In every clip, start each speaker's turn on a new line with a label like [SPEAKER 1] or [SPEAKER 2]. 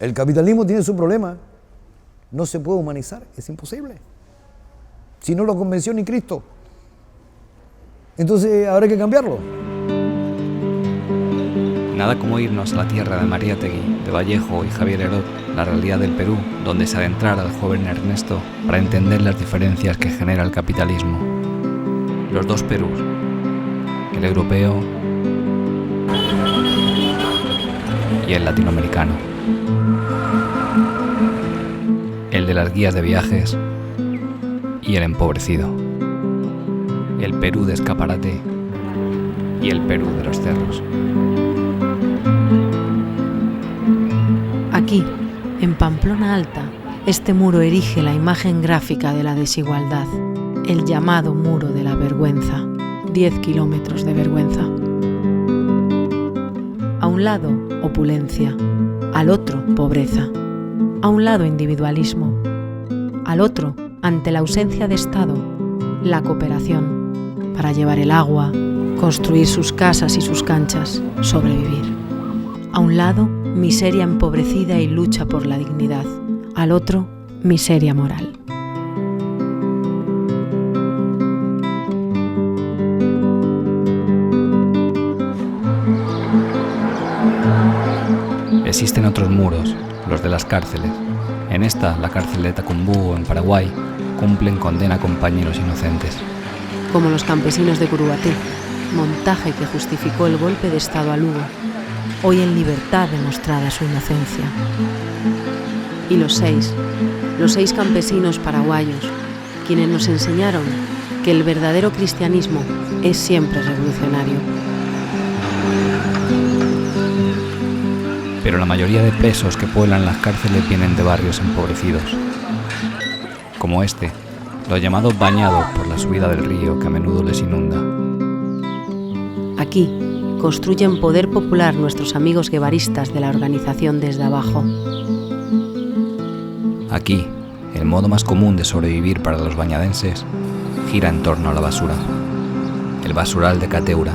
[SPEAKER 1] El capitalismo tiene su problema. No se puede humanizar, es imposible. Si no lo convenció ni Cristo. Entonces habrá que cambiarlo.
[SPEAKER 2] Nada como irnos a la tierra de Mariátegui, de Vallejo y Javier Herod, la realidad del Perú, donde se adentrara el joven Ernesto para entender las diferencias que genera el capitalismo. Los dos Perús, el europeo y el latinoamericano. El de las guías de viajes y el empobrecido. El Perú de escaparate y el Perú de los cerros.
[SPEAKER 3] Aquí, en Pamplona Alta, este muro erige la imagen gráfica de la desigualdad, el llamado muro de la vergüenza, 10 kilómetros de vergüenza. A un lado, opulencia, al otro, pobreza. A un lado, individualismo, al otro, ante la ausencia de Estado, la cooperación, para llevar el agua, construir sus casas y sus canchas, sobrevivir. A un lado, miseria empobrecida y lucha por la dignidad, al otro, miseria moral.
[SPEAKER 2] Existen otros muros, los de las cárceles. En esta, la cárcel de Tacumbú, en Paraguay, cumplen condena a compañeros inocentes.
[SPEAKER 3] Como los campesinos de Curuguaté, montaje que justificó el golpe de Estado a Lugo, hoy en libertad demostrada su inocencia. Y los seis campesinos paraguayos, quienes nos enseñaron que el verdadero cristianismo es siempre revolucionario.
[SPEAKER 2] Pero la mayoría de presos que pueblan las cárceles vienen de barrios empobrecidos, como este, los llamados bañados por la subida del río que a menudo les inunda.
[SPEAKER 3] Aquí construyen poder popular nuestros amigos guevaristas de la organización Desde Abajo.
[SPEAKER 2] Aquí, el modo más común de sobrevivir para los bañadenses gira en torno a la basura. El basural de Cateura,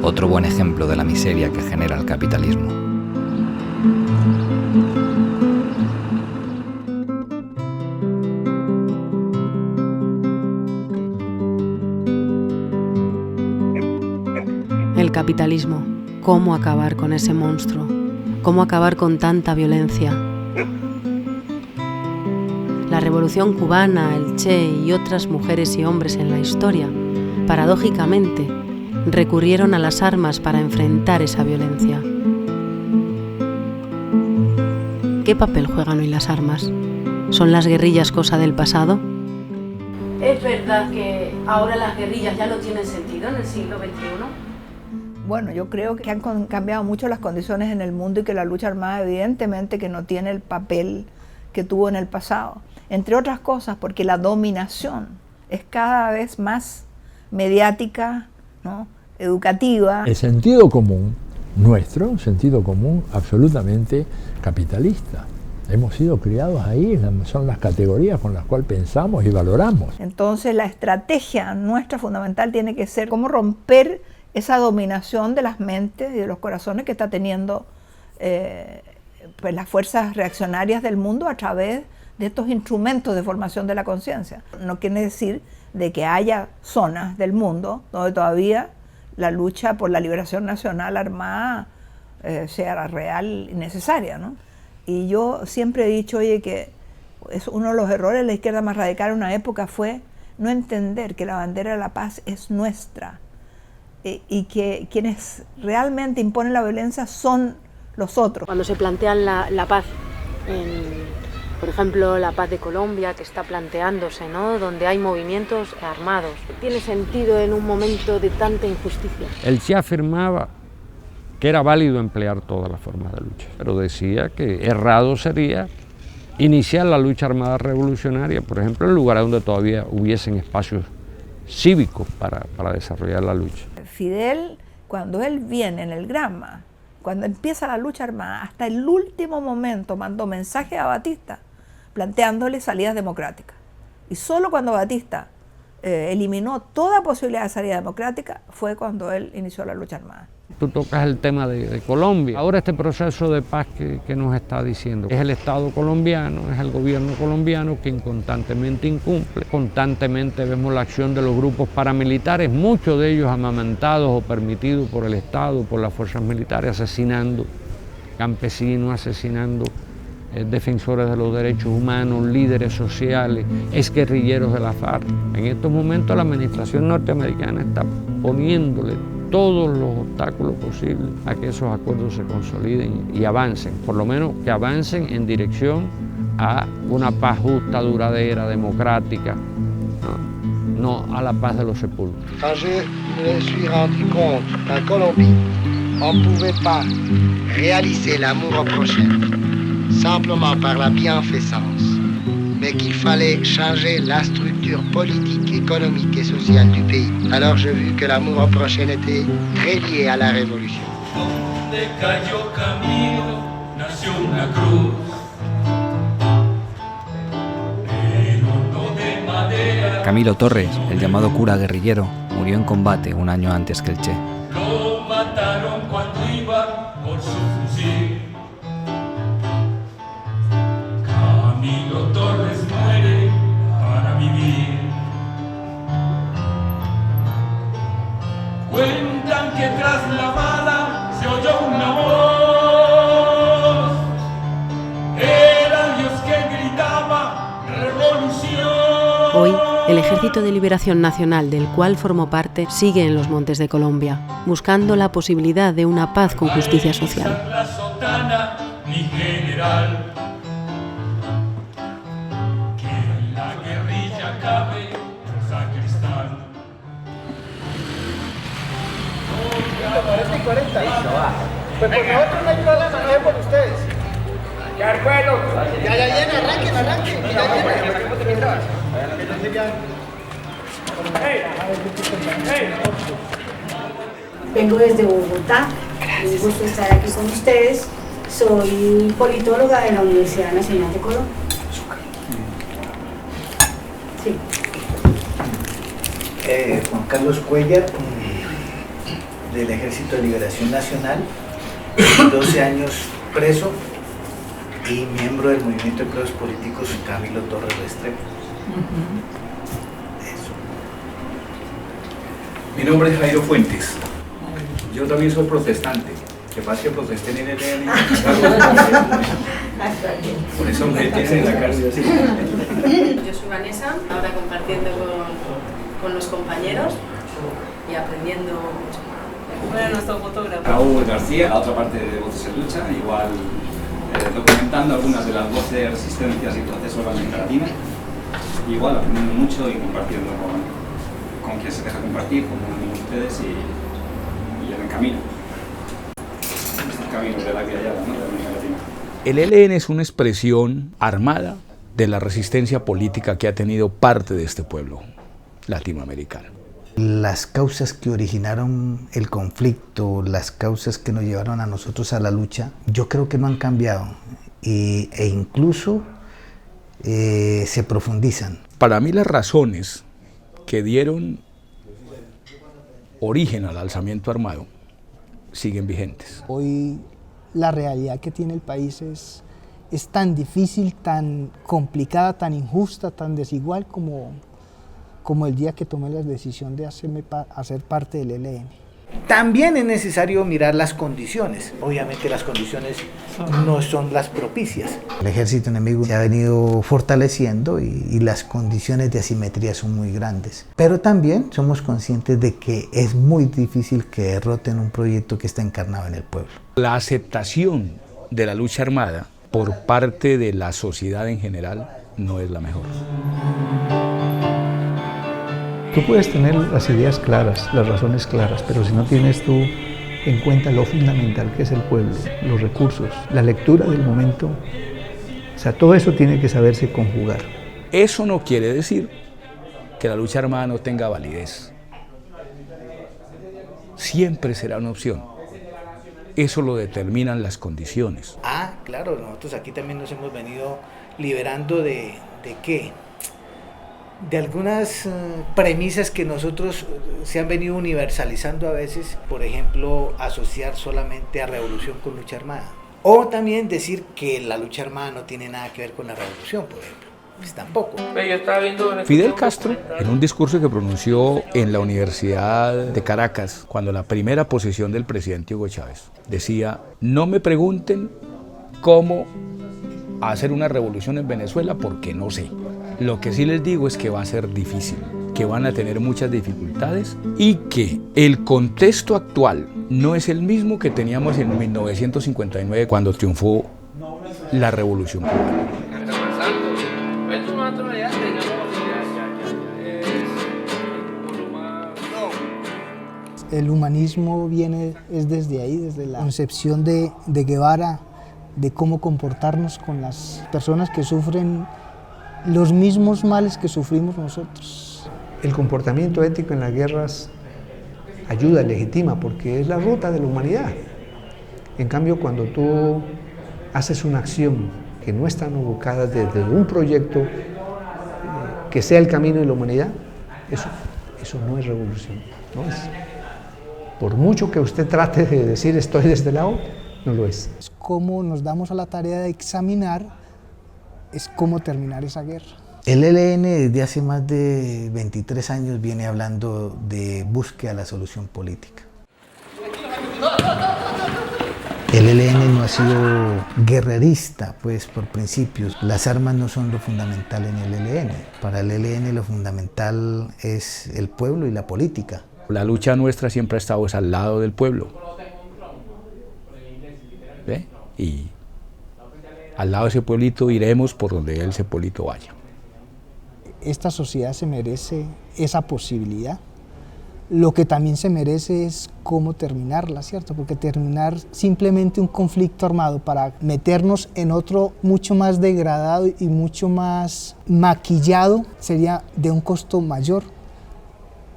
[SPEAKER 2] otro buen ejemplo de la miseria que genera el capitalismo.
[SPEAKER 3] El capitalismo, cómo acabar con ese monstruo, cómo acabar con tanta violencia. La Revolución Cubana, el Che y otras mujeres y hombres en la historia, paradójicamente, recurrieron a las armas para enfrentar esa violencia. ¿Qué papel juegan hoy las armas? ¿Son las guerrillas cosa del pasado?
[SPEAKER 4] ¿Es verdad que ahora las guerrillas ya no tienen sentido en el siglo XXI?
[SPEAKER 5] Bueno, yo creo que han cambiado mucho las condiciones en el mundo y que la lucha armada evidentemente que no tiene el papel que tuvo en el pasado. Entre otras cosas porque la dominación es cada vez más mediática, ¿no? Educativa.
[SPEAKER 6] El sentido común nuestro, un sentido común absolutamente capitalista. Hemos sido criados ahí, son las categorías con las cuales pensamos y valoramos.
[SPEAKER 5] Entonces la estrategia nuestra fundamental tiene que ser cómo romper esa dominación de las mentes y de los corazones que está teniendo pues las fuerzas reaccionarias del mundo a través de estos instrumentos de formación de la conciencia. No quiere decir de que haya zonas del mundo donde todavía la lucha por la liberación nacional armada sea real y necesaria, ¿no? Y yo siempre he dicho, oye, que es uno de los errores de la izquierda más radical en una época fue no entender que la bandera de la paz es nuestra y que quienes realmente imponen la violencia son los otros.
[SPEAKER 4] Cuando se plantean la paz, por ejemplo, la paz de Colombia que está planteándose, ¿no? Donde hay movimientos armados, ¿tiene sentido en un momento de tanta injusticia?
[SPEAKER 7] Él sí afirmaba que era válido emplear todas las formas de lucha, pero decía que errado sería iniciar la lucha armada revolucionaria, por ejemplo, en lugares donde todavía hubiesen espacios cívicos para desarrollar la lucha.
[SPEAKER 5] Fidel, cuando él viene en el Granma, cuando empieza la lucha armada, hasta el último momento mandó mensaje a Batista planteándole salidas democráticas. Y solo cuando Batista eliminó toda posibilidad de salida democrática fue cuando él inició la lucha armada.
[SPEAKER 7] tú tocas el tema de Colombia. Ahora este proceso de paz que nos está diciendo es el Estado colombiano, es el gobierno colombiano quien constantemente incumple. Constantemente vemos la acción de los grupos paramilitares, muchos de ellos amamantados o permitidos por el Estado, por las fuerzas militares, asesinando campesinos, asesinando defensores de los derechos humanos, líderes sociales, exguerrilleros de la FARC. En estos momentos la administración norteamericana está poniéndole todos los obstáculos posibles a que esos acuerdos se consoliden y avancen, por lo menos que avancen en dirección a una paz justa, duradera, democrática, no a la paz de los sepulcros.
[SPEAKER 8] Quand je me suis rendu compte qu'en Colombie, on ne pouvait pas réaliser l'amour au prochain simplement par la bienfaisance, mais qu'il fallait changer la structure politique, économique et sociale du pays. Alors j'ai vu que l'amour au prochain était très lié à la révolution.
[SPEAKER 9] Donde cayó Camilo, nació una cruz.
[SPEAKER 2] Camilo Torres, el llamado cura guerrillero, murió en combate un año antes que el Che.
[SPEAKER 9] Lo mataron cuando iba por su fusil. Camilo Torres muere para vivir. Cuentan que tras la bala se oyó una voz. Era Dios que gritaba revolución.
[SPEAKER 3] Hoy, el Ejército de Liberación Nacional, del cual formó parte, sigue en los montes de Colombia, buscando la posibilidad de una paz con justicia social.
[SPEAKER 9] La sotana, ni general. Que en la guerrilla cabe un sacristán.
[SPEAKER 8] 40. Pues por nosotros no hay problema, no es por ustedes. Ya, bueno. Ya llena, arranquen.
[SPEAKER 10] Vengo desde Bogotá, es un gusto estar aquí con ustedes. Soy politóloga de la Universidad Nacional de Colombia. Sí.
[SPEAKER 11] Juan Carlos Cuellar, del Ejército de Liberación Nacional, 12 años preso y miembro del Movimiento de Presos Políticos Camilo Torres Restrepo. Eso.
[SPEAKER 12] Mi nombre es Jairo Fuentes. Yo también soy protestante. Que pasa que protesté en el ELN. Por eso me tienen en la cárcel.
[SPEAKER 13] Yo soy Vanessa, ahora compartiendo con los compañeros y aprendiendo mucho. Bueno, nuestro fotógrafo.
[SPEAKER 14] Raúl García, la otra parte de Voces en Lucha, igual documentando algunas de las voces de resistencias y procesos de América Latina. Igual aprendiendo mucho y compartiendo con quien se deja compartir, con ustedes y en el camino. Camino de la vida allá, ¿no? De América Latina.
[SPEAKER 12] El ELN es una expresión armada de la resistencia política que ha tenido parte de este pueblo latinoamericano.
[SPEAKER 1] Las causas que originaron el conflicto, las causas que nos llevaron a nosotros a la lucha, yo creo que no han cambiado e incluso se profundizan.
[SPEAKER 12] Para mí las razones que dieron origen al alzamiento armado siguen vigentes.
[SPEAKER 15] Hoy la realidad que tiene el país es tan difícil, tan complicada, tan injusta, tan desigual como el día que tomé la decisión de hacer parte del ELN.
[SPEAKER 11] También es necesario mirar las condiciones. Obviamente las condiciones no son las propicias.
[SPEAKER 1] El ejército enemigo se ha venido fortaleciendo y las condiciones de asimetría son muy grandes. Pero también somos conscientes de que es muy difícil que derroten un proyecto que está encarnado en el pueblo.
[SPEAKER 12] La aceptación de la lucha armada por parte de la sociedad en general no es la mejor.
[SPEAKER 16] Tú puedes tener las ideas claras, las razones claras, pero si no tienes tú en cuenta lo fundamental que es el pueblo, los recursos, la lectura del momento, o sea, todo eso tiene que saberse conjugar.
[SPEAKER 12] Eso no quiere decir que la lucha armada no tenga validez. Siempre será una opción. Eso lo determinan las condiciones.
[SPEAKER 11] Ah, claro, nosotros aquí también nos hemos venido liberando ¿de qué? de algunas premisas que nosotros se han venido universalizando a veces, por ejemplo, asociar solamente a revolución con lucha armada. O también decir que la lucha armada no tiene nada que ver con la revolución, por ejemplo. Pues tampoco.
[SPEAKER 12] Fidel Castro, en un discurso que pronunció en la Universidad de Caracas, cuando la primera posesión del presidente Hugo Chávez, decía: no me pregunten cómo hacer una revolución en Venezuela porque no sé. Lo que sí les digo es que va a ser difícil, que van a tener muchas dificultades y que el contexto actual no es el mismo que teníamos en 1959 cuando triunfó la revolución cubana.
[SPEAKER 15] El humanismo es desde ahí, desde la concepción de Guevara, de cómo comportarnos con las personas que sufren los mismos males que sufrimos nosotros.
[SPEAKER 16] El comportamiento ético en las guerras ayuda, legitima, porque es la ruta de la humanidad. En cambio, cuando tú haces una acción que no está ubicada desde un proyecto que sea el camino de la humanidad, eso no es revolución, no es. Por mucho que usted trate de decir estoy de este lado, no lo es.
[SPEAKER 15] Cómo nos damos a la tarea de examinar es cómo terminar esa guerra.
[SPEAKER 1] El ELN desde hace más de 23 años viene hablando de búsqueda de la solución política. El ELN no ha sido guerrerista, pues por principios. Las armas no son lo fundamental en el ELN. Para el ELN lo fundamental es el pueblo y la política.
[SPEAKER 12] La lucha nuestra siempre ha estado al lado del pueblo. ¿Ve? Y al lado de ese pueblito iremos por donde ese pueblito vaya.
[SPEAKER 15] Esta sociedad se merece esa posibilidad. Lo que también se merece es cómo terminarla, ¿cierto? Porque terminar simplemente un conflicto armado para meternos en otro mucho más degradado y mucho más maquillado sería de un costo mayor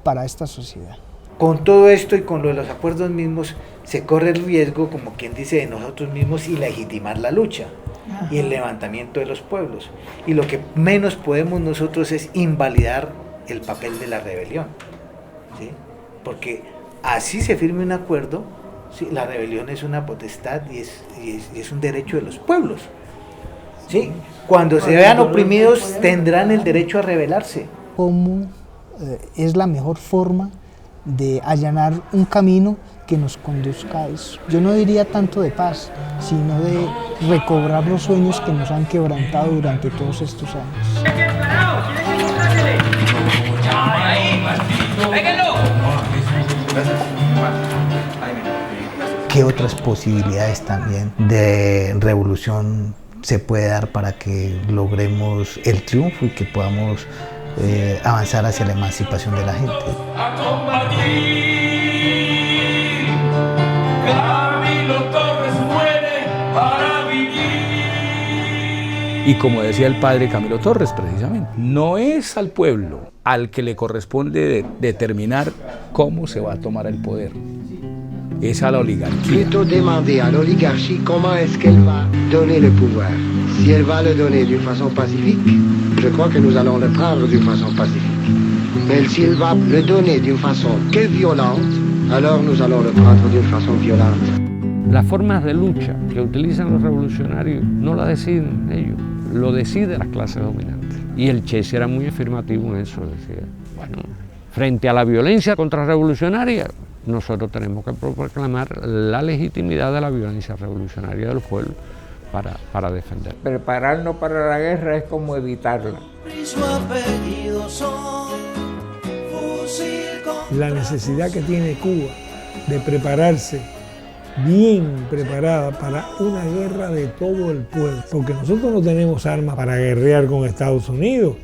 [SPEAKER 15] para esta sociedad.
[SPEAKER 11] Con todo esto y con lo de los acuerdos mismos, se corre el riesgo, como quien dice, de nosotros mismos y legitimar la lucha y el levantamiento de los pueblos. Y lo que menos podemos nosotros es invalidar el papel de la rebelión, ¿sí? Porque así se firme un acuerdo, ¿sí? La rebelión es una potestad y es un derecho de los pueblos, ¿sí? Cuando se vean oprimidos tendrán el derecho a rebelarse.
[SPEAKER 15] ¿Cómo es la mejor forma de allanar un camino que nos conduzca a eso? Yo no diría tanto de paz, sino de recobrar los sueños que nos han quebrantado durante todos estos años.
[SPEAKER 1] ¿Qué otras posibilidades también de revolución se puede dar para que logremos el triunfo y que podamos avanzar hacia la emancipación de la gente?
[SPEAKER 9] A combatir. Camilo Torres muere para vivir.
[SPEAKER 12] Y como decía el padre Camilo Torres precisamente, no es al pueblo al que le corresponde determinar cómo se va a tomar el poder. Es a la oligarquía.
[SPEAKER 8] Plutôt demander à l'oligarchie comment est-ce qu'elle va donner le pouvoir. Si elle va le donner d'une façon pacifique, je crois que nous allons le prendre d'une façon pacifique. Mais si elle va le donner d'une façon que violente, alors nous allons le prendre d'une façon violente.
[SPEAKER 7] Las formas de lucha que utilizan los revolucionarios no las deciden ellos, lo deciden las clases dominantes. Y el Che era muy afirmativo en eso, decía, bueno, frente a la violencia contrarrevolucionaria, nosotros tenemos que proclamar la legitimidad de la violencia revolucionaria del pueblo para defender.
[SPEAKER 17] Prepararnos para la guerra es como evitarla.
[SPEAKER 18] La necesidad que tiene Cuba de prepararse bien preparada para una guerra de todo el pueblo, porque nosotros no tenemos armas para guerrear con Estados Unidos,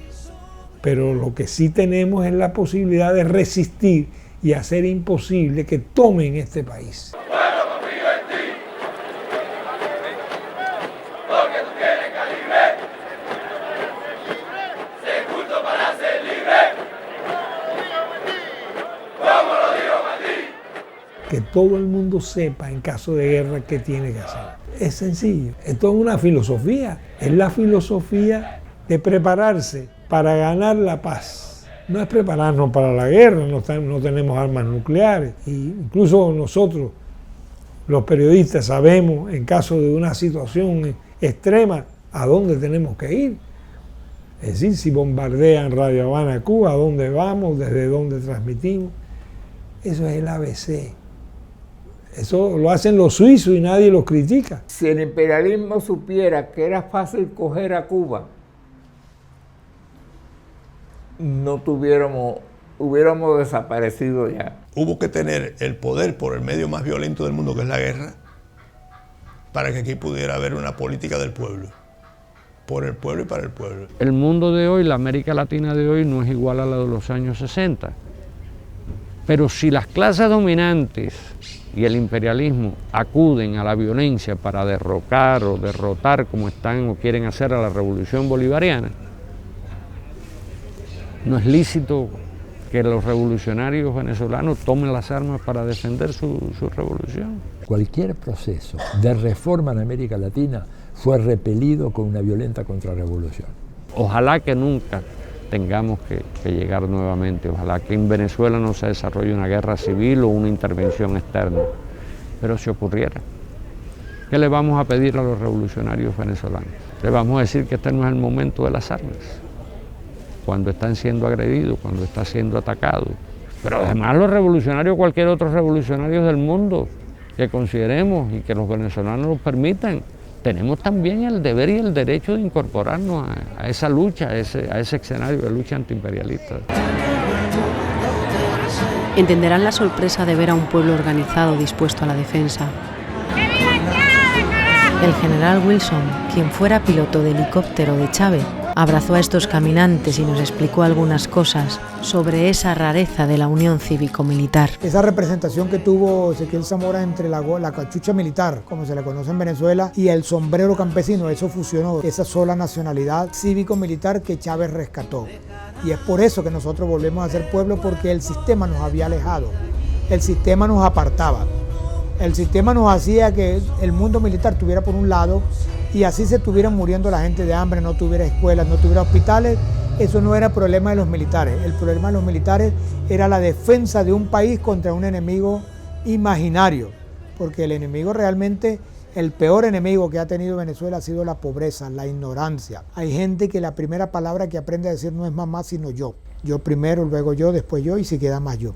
[SPEAKER 18] pero lo que sí tenemos es la posibilidad de resistir y hacer imposible que tomen este país. Que todo el mundo sepa en caso de guerra qué tiene que hacer. Es sencillo, esto es una filosofía, es la filosofía de prepararse para ganar la paz. No es prepararnos para la guerra, no tenemos armas nucleares. Incluso nosotros, los periodistas, sabemos en caso de una situación extrema a dónde tenemos que ir. Es decir, si bombardean Radio Habana, Cuba, a dónde vamos, desde dónde transmitimos. Eso es el ABC. Eso lo hacen los suizos y nadie los critica.
[SPEAKER 17] Si el imperialismo supiera que era fácil coger a Cuba, hubiéramos desaparecido ya.
[SPEAKER 19] Hubo que tener el poder por el medio más violento del mundo, que es la guerra, para que aquí pudiera haber una política del pueblo, por el pueblo y para el pueblo.
[SPEAKER 7] El mundo de hoy, la América Latina de hoy, no es igual a la de los años 60. Pero si las clases dominantes y el imperialismo acuden a la violencia para derrocar o derrotar, como están o quieren hacer, a la revolución bolivariana, no es lícito que los revolucionarios venezolanos tomen las armas para defender su revolución.
[SPEAKER 6] Cualquier proceso de reforma en América Latina fue repelido con una violenta contrarrevolución.
[SPEAKER 7] Ojalá que nunca tengamos que llegar nuevamente, ojalá que en Venezuela no se desarrolle una guerra civil o una intervención externa, pero si ocurriera, ¿qué le vamos a pedir a los revolucionarios venezolanos? Le vamos a decir que este no es el momento de las armas, cuando están siendo agredidos, cuando están siendo atacados. Pero además los revolucionarios, cualquier otro revolucionario del mundo que consideremos y que los venezolanos nos permitan, tenemos también el deber y el derecho de incorporarnos a esa lucha, a ese escenario de lucha antiimperialista.
[SPEAKER 3] Entenderán la sorpresa de ver a un pueblo organizado dispuesto a la defensa. El general Wilson, quien fuera piloto de helicóptero de Chávez, abrazó a estos caminantes y nos explicó algunas cosas sobre esa rareza de la unión cívico-militar.
[SPEAKER 15] Esa representación que tuvo Ezequiel Zamora entre la cachucha militar, como se le conoce en Venezuela, y el sombrero campesino, eso fusionó esa sola nacionalidad cívico-militar que Chávez rescató. Y es por eso que nosotros volvemos a ser pueblo, porque el sistema nos había alejado, el sistema nos apartaba. El sistema nos hacía que el mundo militar estuviera por un lado y así se estuvieran muriendo la gente de hambre, no tuviera escuelas, no tuviera hospitales. Eso no era problema de los militares. El problema de los militares era la defensa de un país contra un enemigo imaginario, porque el enemigo realmente, el peor enemigo que ha tenido Venezuela ha sido la pobreza, la ignorancia. Hay gente que la primera palabra que aprende a decir no es mamá, sino yo. Yo primero, luego yo, después yo y si queda más yo.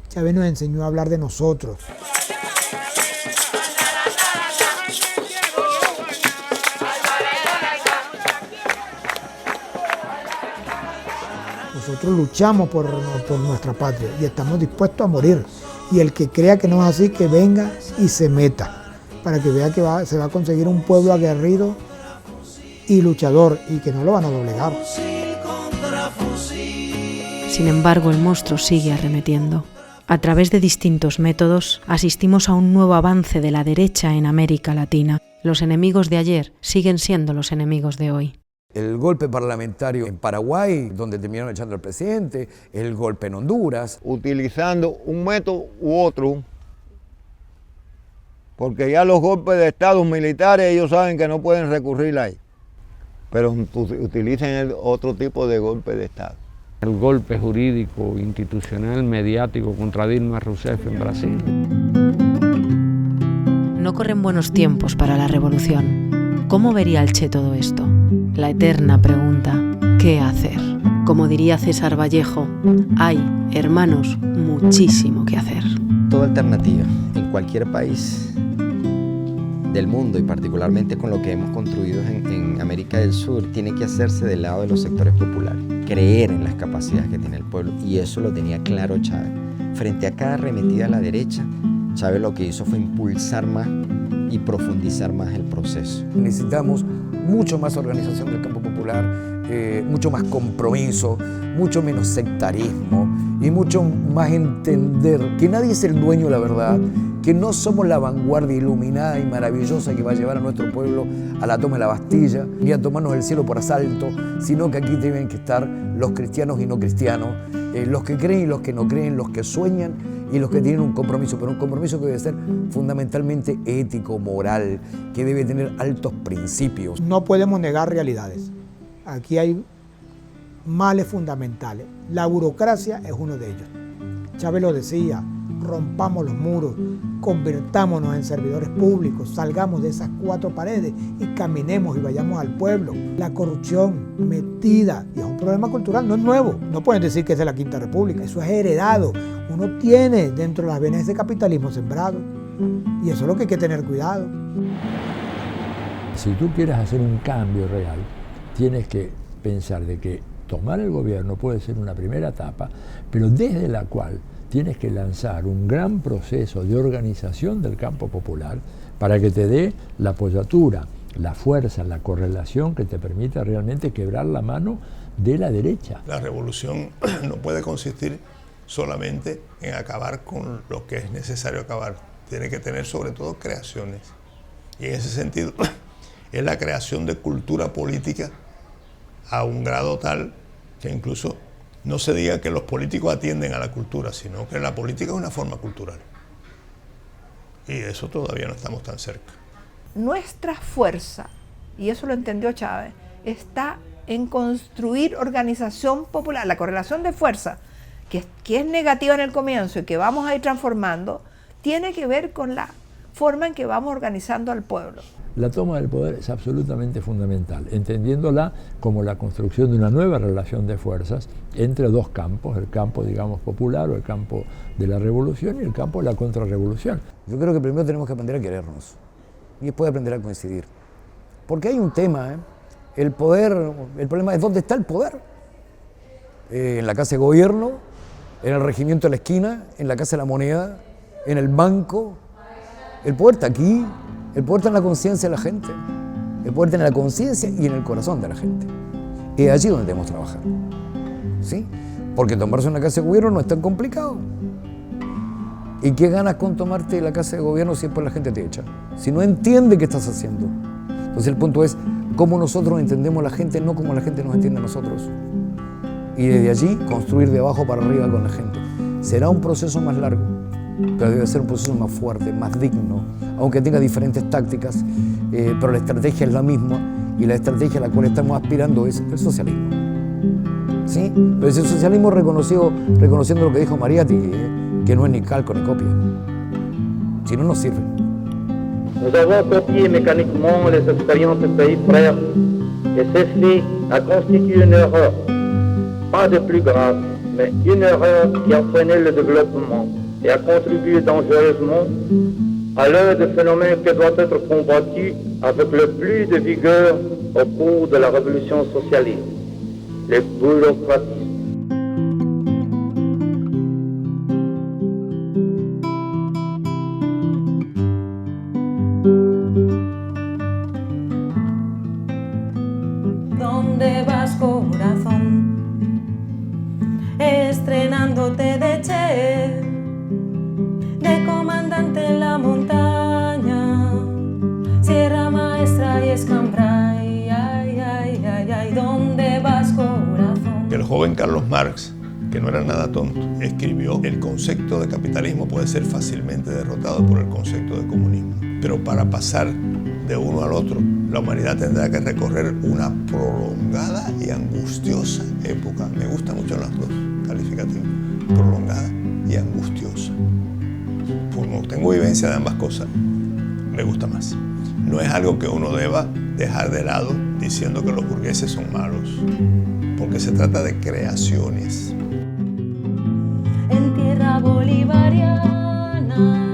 [SPEAKER 15] Chávez nos enseñó a hablar de nosotros. Nosotros luchamos por nuestra patria y estamos dispuestos a morir. Y el que crea que no es así, que venga y se meta, para que vea que se va a conseguir un pueblo aguerrido y luchador y que no lo van a doblegar.
[SPEAKER 3] Sin embargo, el monstruo sigue arremetiendo. A través de distintos métodos, asistimos a un nuevo avance de la derecha en América Latina. Los enemigos de ayer siguen siendo los enemigos de hoy.
[SPEAKER 12] El golpe parlamentario en Paraguay, donde terminaron echando al presidente, el golpe en Honduras.
[SPEAKER 20] Utilizando un método u otro, porque ya los golpes de estados militares ellos saben que no pueden recurrir ahí, pero utilicen otro tipo de golpe de estado.
[SPEAKER 7] El golpe jurídico, institucional, mediático contra Dilma Rousseff en Brasil.
[SPEAKER 3] No corren buenos tiempos para la revolución. ¿Cómo vería el Che todo esto? La eterna pregunta, ¿qué hacer? Como diría César Vallejo, hay, hermanos, muchísimo que hacer.
[SPEAKER 21] Toda alternativa en cualquier país del mundo y particularmente con lo que hemos construido en América del Sur tiene que hacerse del lado de los sectores populares, creer en las capacidades que tiene el pueblo, y eso lo tenía claro Chávez. Frente a cada arremetida a la derecha, Chávez lo que hizo fue impulsar más y profundizar más el proceso.
[SPEAKER 12] Necesitamos mucho más organización del campo popular, mucho más compromiso, mucho menos sectarismo y mucho más entender que nadie es el dueño de la verdad, que no somos la vanguardia iluminada y maravillosa que va a llevar a nuestro pueblo a la toma de la Bastilla, ni a tomarnos el cielo por asalto, sino que aquí tienen que estar los cristianos y no cristianos, los que creen y los que no creen, los que sueñan y los que tienen un compromiso, pero un compromiso que debe ser fundamentalmente ético, moral, que debe tener altos principios.
[SPEAKER 15] No podemos negar realidades. Aquí hay
[SPEAKER 4] males fundamentales. La burocracia es uno de ellos. Chávez lo decía, rompamos los muros, convirtámonos en servidores públicos, salgamos de esas 4 paredes y caminemos y vayamos al pueblo. La corrupción metida, y es un problema cultural, no es nuevo, no pueden decir que es de la Quinta República, eso es heredado. Uno tiene dentro de las venas ese capitalismo sembrado y eso es lo que hay que tener cuidado.
[SPEAKER 6] Si tú quieres hacer un cambio real, tienes que pensar de que tomar el gobierno puede ser una primera etapa, pero desde la cual tienes que lanzar un gran proceso de organización del campo popular para que te dé la apoyatura, la fuerza, la correlación que te permita realmente quebrar la mano de la derecha.
[SPEAKER 19] La revolución no puede consistir solamente en acabar con lo que es necesario acabar. Tiene que tener sobre todo creaciones. Y en ese sentido es la creación de cultura política a un grado tal que incluso no se diga que los políticos atienden a la cultura, sino que la política es una forma cultural. Y de eso todavía no estamos tan cerca.
[SPEAKER 5] Nuestra fuerza, y eso lo entendió Chávez, está en construir organización popular. La correlación de fuerza, que es negativa en el comienzo y que vamos a ir transformando, tiene que ver con la forma en que vamos organizando al pueblo.
[SPEAKER 6] La toma del poder es absolutamente fundamental, entendiéndola como la construcción de una nueva relación de fuerzas entre dos campos, el campo, digamos, popular o el campo de la revolución y el campo de la contrarrevolución.
[SPEAKER 22] Yo creo que primero tenemos que aprender a querernos y después aprender a coincidir. Porque hay un tema, el poder, el problema es dónde está el poder. En la Casa de Gobierno, en el regimiento de la esquina, en la Casa de la Moneda, en el banco. El poder está aquí. El poder está en la conciencia de la gente, el poder está en la conciencia y en el corazón de la gente. Es allí donde debemos trabajar, ¿sí? Porque tomarse una casa de gobierno no es tan complicado. ¿Y qué ganas con tomarte la casa de gobierno si después la gente te echa? Si no entiende qué estás haciendo. Entonces el punto es cómo nosotros entendemos a la gente, no como la gente nos entiende a nosotros. Y desde allí construir de abajo para arriba con la gente. Será un proceso más largo, pero debe ser un proceso más fuerte, más digno, aunque tenga diferentes tácticas, pero la estrategia es la misma y la estrategia a la cual estamos aspirando es el socialismo. ¿Sí? Pero es el socialismo reconociendo lo que dijo Mariátegui, que no es ni calco ni copia. Si no, no sirve.
[SPEAKER 23] Nous avons copié mécaniquement les expériences des pays frères et ceci a constitué une erreur, pas de plus grave, mais une erreur qui a freiné le développement et a contribué dangereusement à l'un des phénomènes qui doit être combattu avec le plus de vigueur au cours de la révolution socialiste, le bureaucratisme.
[SPEAKER 24] ¿Dónde vas, corazón? Estrenándote de chef, de comandante en la montaña, Sierra Maestra y Escambray, ay, ay, ay, ay, ¿dónde vas, corazón?
[SPEAKER 19] El joven Carlos Marx, que no era nada tonto, escribió: el concepto de capitalismo puede ser fácilmente derrotado por el concepto de comunismo. Pero para pasar de uno al otro, la humanidad tendrá que recorrer una prolongada y angustiosa época. Me gustan mucho las dos calificativos, prolongada y angustiosa. Como tengo vivencia de ambas cosas, me gusta más. No es algo que uno deba dejar de lado diciendo que los burgueses son malos, porque se trata de creaciones.
[SPEAKER 24] En tierra bolivariana